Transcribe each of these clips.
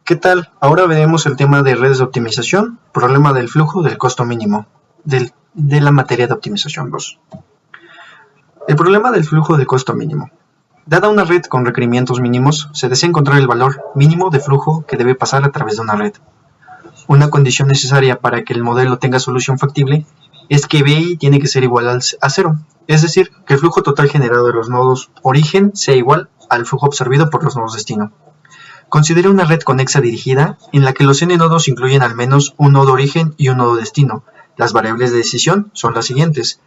¿Qué tal? Ahora veremos el tema de redes de optimización, problema del flujo del costo mínimo, de la materia de optimización 2. El problema del flujo de costo mínimo. Dada una red con requerimientos mínimos, se desea encontrar el valor mínimo de flujo que debe pasar a través de una red. Una condición necesaria para que el modelo tenga solución factible es que BI tiene que ser igual a 0, es decir, que el flujo total generado de los nodos origen sea igual al flujo absorbido por los nodos destino. Considera una red conexa dirigida en la que los n nodos incluyen al menos un nodo origen y un nodo destino. Las variables de decisión son las siguientes.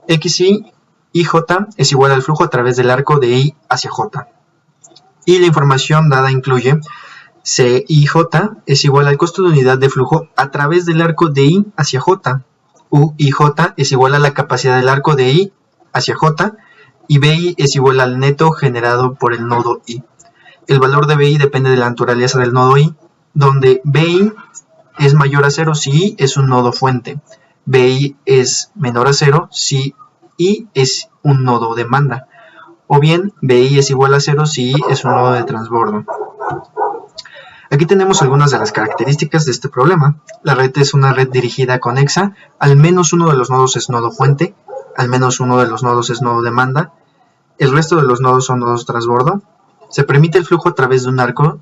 XI y J es igual al flujo a través del arco de I hacia J. Y la información dada incluye CIJ es igual al costo de unidad de flujo a través del arco de I hacia J. UIJ es igual a la capacidad del arco de I hacia J. Y BI es igual al neto generado por el nodo I. El valor de BI depende de la naturaleza del nodo I, donde BI es mayor a 0 si I es un nodo fuente. BI es menor a 0 si I es un nodo demanda. O bien BI es igual a 0 si I es un nodo de transbordo. Aquí tenemos algunas de las características de este problema. La red es una red dirigida conexa, al menos uno de los nodos es nodo fuente, al menos uno de los nodos es nodo demanda, el resto de los nodos son nodos transbordo. Se permite el flujo a través de un arco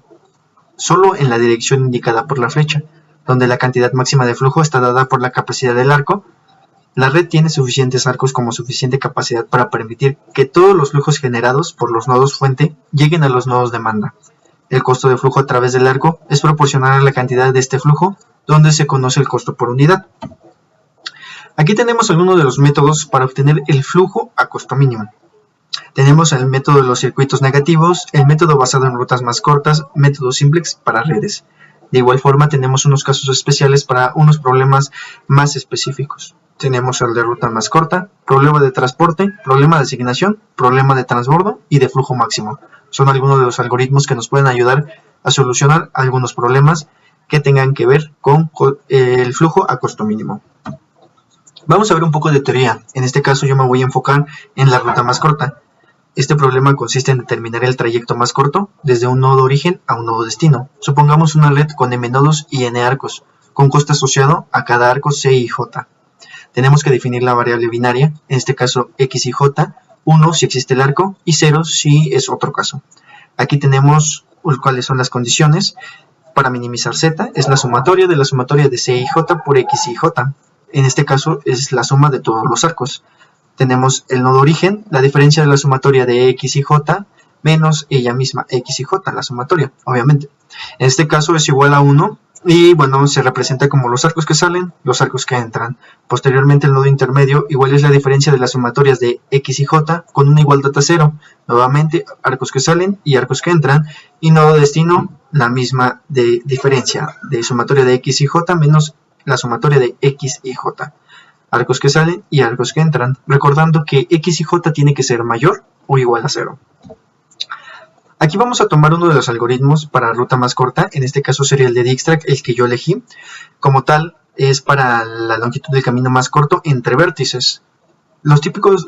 solo en la dirección indicada por la flecha, donde la cantidad máxima de flujo está dada por la capacidad del arco. La red tiene suficientes arcos como suficiente capacidad para permitir que todos los flujos generados por los nodos fuente lleguen a los nodos demanda. El costo de flujo a través del arco es proporcional a la cantidad de este flujo, donde se conoce el costo por unidad. Aquí tenemos algunos de los métodos para obtener el flujo a costo mínimo. Tenemos el método de los circuitos negativos, el método basado en rutas más cortas, método simplex para redes. De igual forma tenemos unos casos especiales para unos problemas más específicos. Tenemos el de ruta más corta, problema de transporte, problema de asignación, problema de transbordo y de flujo máximo. Son algunos de los algoritmos que nos pueden ayudar a solucionar algunos problemas que tengan que ver con el flujo a costo mínimo. Vamos a ver un poco de teoría. En este caso yo me voy a enfocar en la ruta más corta. Este problema consiste en determinar el trayecto más corto desde un nodo origen a un nodo destino. Supongamos una red con m nodos y n arcos, con coste asociado a cada arco C y J. Tenemos que definir la variable binaria, en este caso x y j, 1 si existe el arco y 0 si es otro caso. Aquí tenemos cuáles son las condiciones. Para minimizar z es la sumatoria de c y j por x y j. En este caso es la suma de todos los arcos. Tenemos el nodo origen, la diferencia de la sumatoria de x y j menos ella misma, x y j, la sumatoria, obviamente. En este caso es igual a 1 y bueno, se representa como los arcos que salen, los arcos que entran. Posteriormente el nodo intermedio igual es la diferencia de las sumatorias de x y j con una igualdad a 0. Nuevamente arcos que salen y arcos que entran. Y nodo destino, la misma de diferencia de sumatoria de x y j menos la sumatoria de x y j. Arcos que salen y arcos que entran, recordando que x y j tiene que ser mayor o igual a 0. Aquí vamos a tomar uno de los algoritmos para ruta más corta, en este caso sería el de Dijkstra, el que yo elegí. Como tal, es para la longitud del camino más corto entre vértices. Los tipos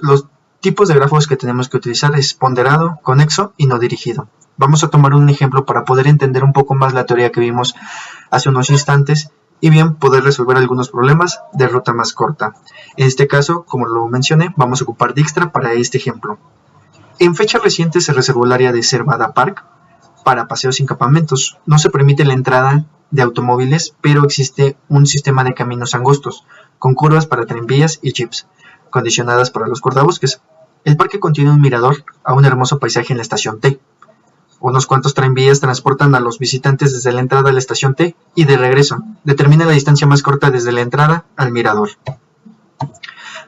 de grafos que tenemos que utilizar es ponderado, conexo y no dirigido. Vamos a tomar un ejemplo para poder entender un poco más la teoría que vimos hace unos instantes y bien poder resolver algunos problemas de ruta más corta. En este caso, como lo mencioné, vamos a ocupar Dijkstra para este ejemplo. En fecha reciente se reservó el área de Servada Park para paseos sin campamentos. No se permite la entrada de automóviles, pero existe un sistema de caminos angostos, con curvas para tranvías y jeeps, condicionadas para los cortabosques. El parque contiene un mirador a un hermoso paisaje en la estación T. Unos cuantos tranvías transportan a los visitantes desde la entrada a la estación T y de regreso. Determina la distancia más corta desde la entrada al mirador.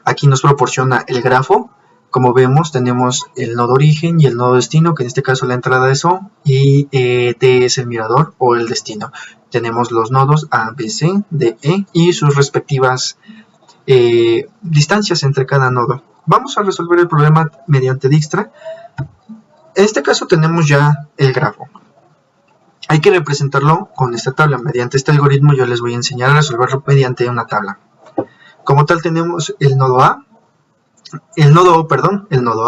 Aquí nos proporciona el grafo. Como vemos, tenemos el nodo origen y el nodo destino, que en este caso la entrada es O, y T es el mirador o el destino. Tenemos los nodos A, B, C, D, E y sus respectivas distancias entre cada nodo. Vamos a resolver el problema mediante Dijkstra. En este caso tenemos ya el grafo. Hay que representarlo con esta tabla. Mediante este algoritmo yo les voy a enseñar a resolverlo mediante una tabla. Como tal tenemos el nodo A, el nodo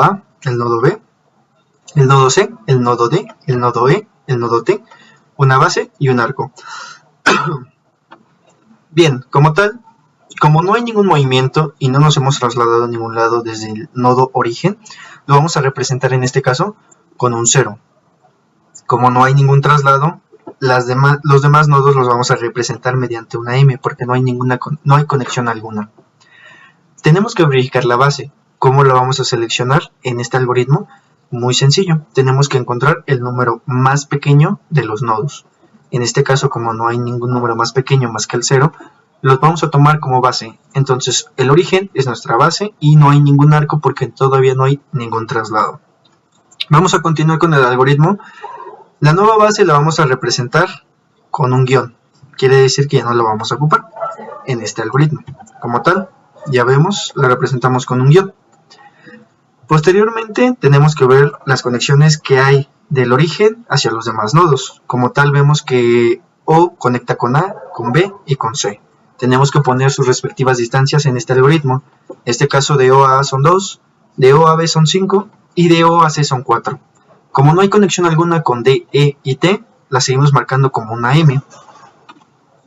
A, el nodo B, el nodo C, el nodo D, el nodo E, el nodo T, una base y un arco. Bien, como tal, como no hay ningún movimiento y no nos hemos trasladado a ningún lado desde el nodo origen, lo vamos a representar en este caso con un 0. Como no hay ningún traslado, los demás nodos los vamos a representar mediante una M, porque no hay conexión alguna. Tenemos que verificar la base. ¿Cómo la vamos a seleccionar en este algoritmo? Muy sencillo, tenemos que encontrar el número más pequeño de los nodos. En este caso, como no hay ningún número más pequeño más que el 0, los vamos a tomar como base. Entonces el origen es nuestra base y no hay ningún arco porque todavía no hay ningún traslado. Vamos a continuar con el algoritmo. La nueva base la vamos a representar con un guión. Quiere decir que ya no lo vamos a ocupar en este algoritmo. Como tal, ya vemos, la representamos con un guión. Posteriormente tenemos que ver las conexiones que hay del origen hacia los demás nodos. Como tal, vemos que O conecta con A, con B y con C. Tenemos que poner sus respectivas distancias en este algoritmo. En este caso, de O a A son 2, de O a B son 5 y de O a C son 4. Como no hay conexión alguna con D, E y T, la seguimos marcando como una M.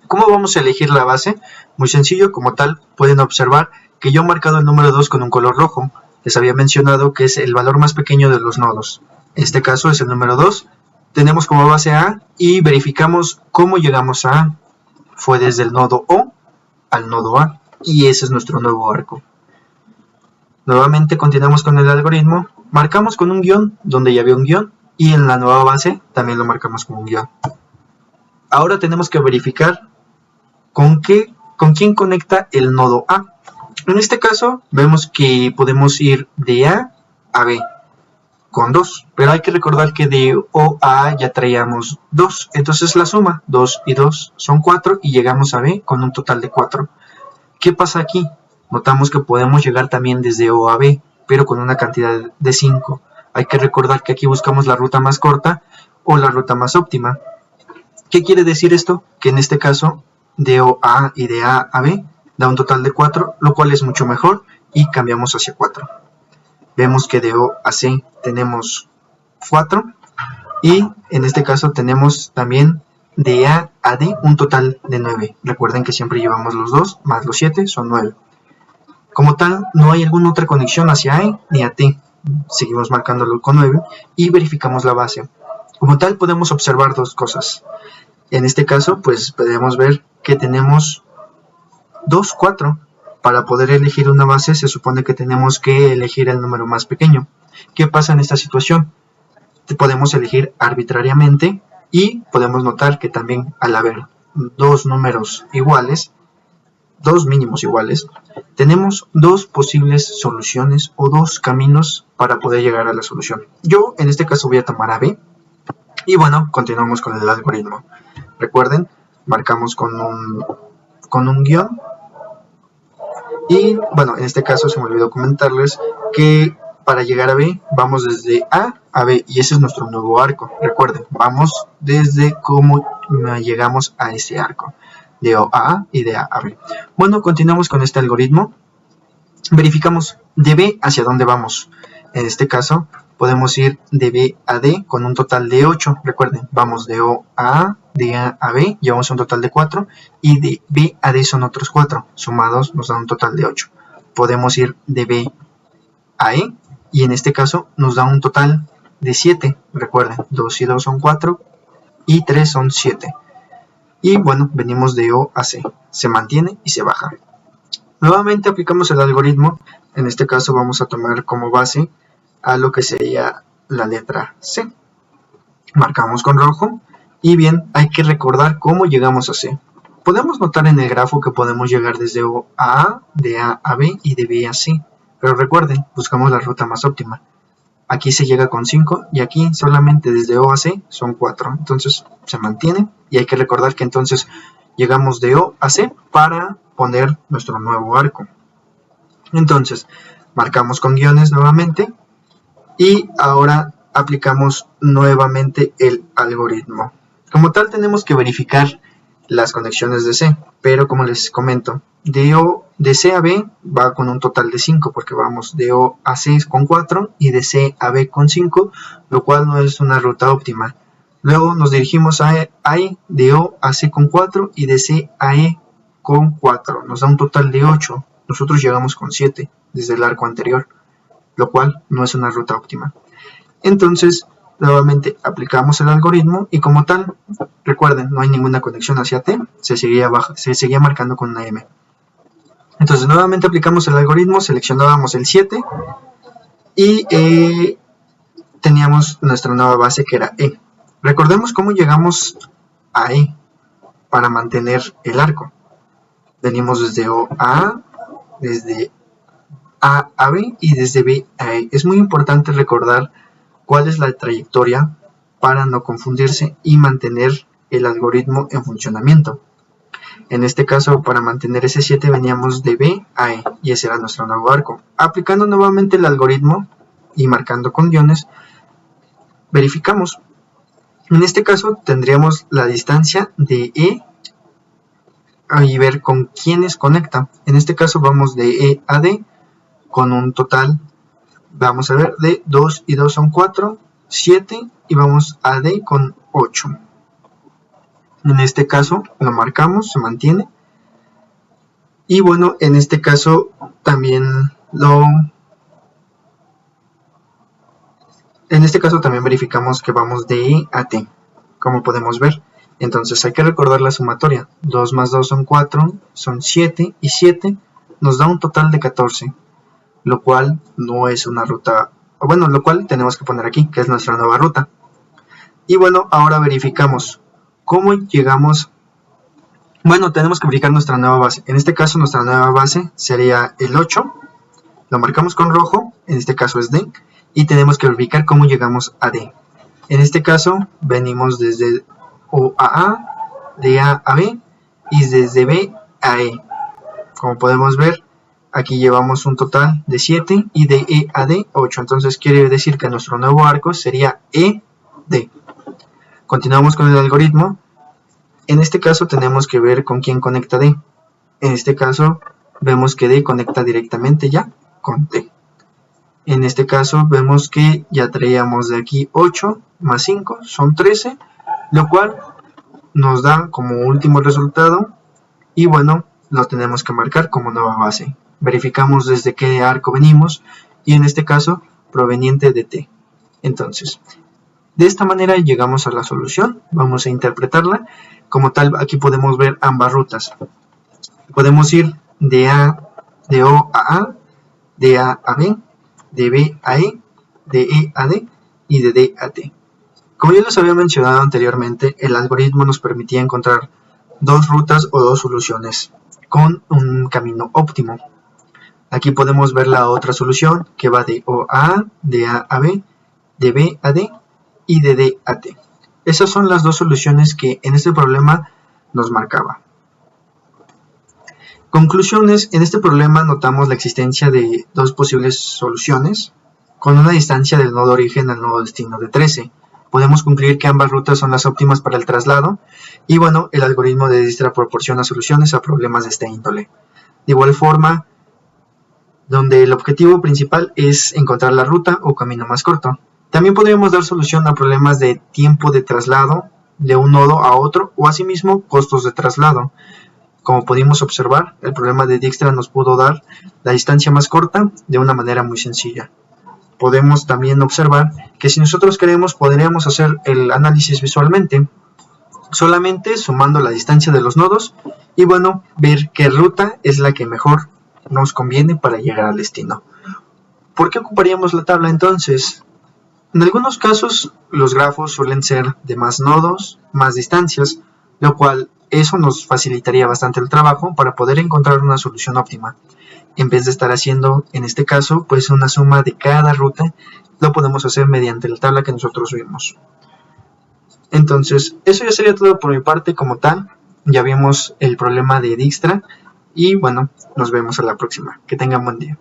¿Cómo vamos a elegir la base? Muy sencillo, como tal, pueden observar que yo he marcado el número 2 con un color rojo. Les había mencionado que es el valor más pequeño de los nodos. En este caso es el número 2. Tenemos como base A y verificamos cómo llegamos a A. Fue desde el nodo O al nodo A y ese es nuestro nuevo arco. Nuevamente continuamos con el algoritmo. Marcamos con un guión donde ya había un guión y en la nueva base también lo marcamos con un guión. Ahora tenemos que verificar con quién conecta el nodo A. En este caso vemos que podemos ir de A a B con 2, pero hay que recordar que de O a A ya traíamos 2, entonces la suma 2 y 2 son 4 y llegamos a B con un total de 4. ¿Qué pasa aquí? Notamos que podemos llegar también desde O a B, pero con una cantidad de 5. Hay que recordar que aquí buscamos la ruta más corta o la ruta más óptima. ¿Qué quiere decir esto? Que en este caso de O a A y de A a B da un total de 4, lo cual es mucho mejor y cambiamos hacia 4. Vemos que de O a C tenemos 4 y en este caso tenemos también de A a D un total de 9. Recuerden que siempre llevamos los 2 más los 7 son 9. Como tal, no hay alguna otra conexión hacia E ni a T. Seguimos marcándolo con 9 y verificamos la base. Como tal, podemos observar dos cosas. En este caso, pues podemos ver que tenemos 2, 4. Para poder elegir una base, se supone que tenemos que elegir el número más pequeño. ¿Qué pasa en esta situación? Podemos elegir arbitrariamente y podemos notar que también al haber dos números iguales, dos mínimos iguales, tenemos dos posibles soluciones o dos caminos para poder llegar a la solución. Yo en este caso voy a tomar a B y bueno, continuamos con el algoritmo. Recuerden, marcamos con un guión y bueno, en este caso se me olvidó comentarles que para llegar a B vamos desde A a B y ese es nuestro nuevo arco. Recuerden, vamos desde cómo llegamos a ese arco, de O a A y de A a B. Bueno, continuamos con este algoritmo. Verificamos de B hacia dónde vamos. En este caso podemos ir de B a D con un total de 8. Recuerden, vamos de O a A, de A a B, llevamos un total de 4 y de B a D son otros 4. Sumados nos dan un total de 8. Podemos ir de B a E y en este caso nos da un total de 7. Recuerden, 2 y 2 son 4 y 3 son 7. Y bueno, venimos de O a C. Se mantiene y se baja. Nuevamente aplicamos el algoritmo. En este caso vamos a tomar como base a lo que sería la letra C. Marcamos con rojo. Y bien, hay que recordar cómo llegamos a C. Podemos notar en el grafo que podemos llegar desde O a A, de A a B y de B a C. Pero recuerden, buscamos la ruta más óptima. Aquí se llega con 5 y aquí solamente desde O a C son 4. Entonces se mantiene y hay que recordar que entonces llegamos de O a C para poner nuestro nuevo arco. Entonces marcamos con guiones nuevamente y ahora aplicamos nuevamente el algoritmo. Como tal tenemos que verificar las conexiones de C, pero como les comento, de C a B va con un total de 5 porque vamos de O a C con 4 y de C a B con 5, lo cual no es una ruta óptima. Luego nos dirigimos a E, de O a C con 4 y de C a E con 4. Nos da un total de 8. Nosotros llegamos con 7 desde el arco anterior, lo cual no es una ruta óptima. Entonces, nuevamente aplicamos el algoritmo y como tal, recuerden, no hay ninguna conexión hacia T, se seguía marcando con una M. Entonces, nuevamente aplicamos el algoritmo, seleccionábamos el 7 y teníamos nuestra nueva base que era E. Recordemos cómo llegamos a E para mantener el arco. Venimos desde O a A, desde A a B y desde B a E. Es muy importante recordar cuál es la trayectoria para no confundirse y mantener el algoritmo en funcionamiento. En este caso, para mantener ese 7 veníamos de B a E y ese era nuestro nuevo arco. Aplicando nuevamente el algoritmo y marcando con guiones, verificamos. En este caso tendríamos la distancia de E y ver con quiénes conecta. En este caso vamos de E a D con un total, vamos a ver, de 2 y 2 son 4, 7 y vamos a D con 8. En este caso lo marcamos, se mantiene. Y bueno, en este caso también verificamos que vamos de E a T, como podemos ver. Entonces hay que recordar la sumatoria. 2 más 2 son 4, son 7 y 7 nos da un total de 14, lo cual no es una ruta, bueno, lo cual tenemos que poner aquí, que es nuestra nueva ruta. Y bueno, ahora verificamos cómo llegamos. Bueno, tenemos que verificar nuestra nueva base. En este caso nuestra nueva base sería el 8, lo marcamos con rojo, en este caso es D, y tenemos que verificar cómo llegamos a D. En este caso venimos desde O a A, de A a B y desde B a E. Como podemos ver, aquí llevamos un total de 7 y de E a D 8. Entonces quiere decir que nuestro nuevo arco sería ED. Continuamos con el algoritmo. En este caso tenemos que ver con quién conecta D. En este caso vemos que D conecta directamente ya con T. En este caso vemos que ya traíamos de aquí 8 más 5 son 13, lo cual nos da como último resultado y bueno, lo tenemos que marcar como nueva base. Verificamos desde qué arco venimos y en este caso proveniente de T. Entonces, de esta manera llegamos a la solución. Vamos a interpretarla como tal. Aquí podemos ver ambas rutas. Podemos ir de O a A, de A a B, de B a E, de E a D y de D a T. Como ya les había mencionado anteriormente, el algoritmo nos permitía encontrar dos rutas o dos soluciones con un camino óptimo. Aquí podemos ver la otra solución que va de O a A, de A a B, de B a D y de D a T. Esas son las dos soluciones que en este problema nos marcaba. Conclusiones: en este problema notamos la existencia de dos posibles soluciones con una distancia del nodo origen al nodo destino de 13. Podemos concluir que ambas rutas son las óptimas para el traslado y bueno, el algoritmo de Dijkstra proporciona soluciones a problemas de esta índole. De igual forma, donde el objetivo principal es encontrar la ruta o camino más corto. También podríamos dar solución a problemas de tiempo de traslado de un nodo a otro o asimismo costos de traslado. Como pudimos observar, el problema de Dijkstra nos pudo dar la distancia más corta de una manera muy sencilla. Podemos también observar que si nosotros queremos podríamos hacer el análisis visualmente, solamente sumando la distancia de los nodos y bueno, ver qué ruta es la que mejor nos conviene para llegar al destino. ¿Por qué ocuparíamos la tabla entonces? En algunos casos los grafos suelen ser de más nodos, más distancias, lo cual eso nos facilitaría bastante el trabajo para poder encontrar una solución óptima. En vez de estar haciendo, en este caso, pues una suma de cada ruta, lo podemos hacer mediante la tabla que nosotros vimos. Entonces, eso ya sería todo por mi parte como tal. Ya vimos el problema de Dijkstra y bueno, nos vemos a la próxima. Que tengan buen día.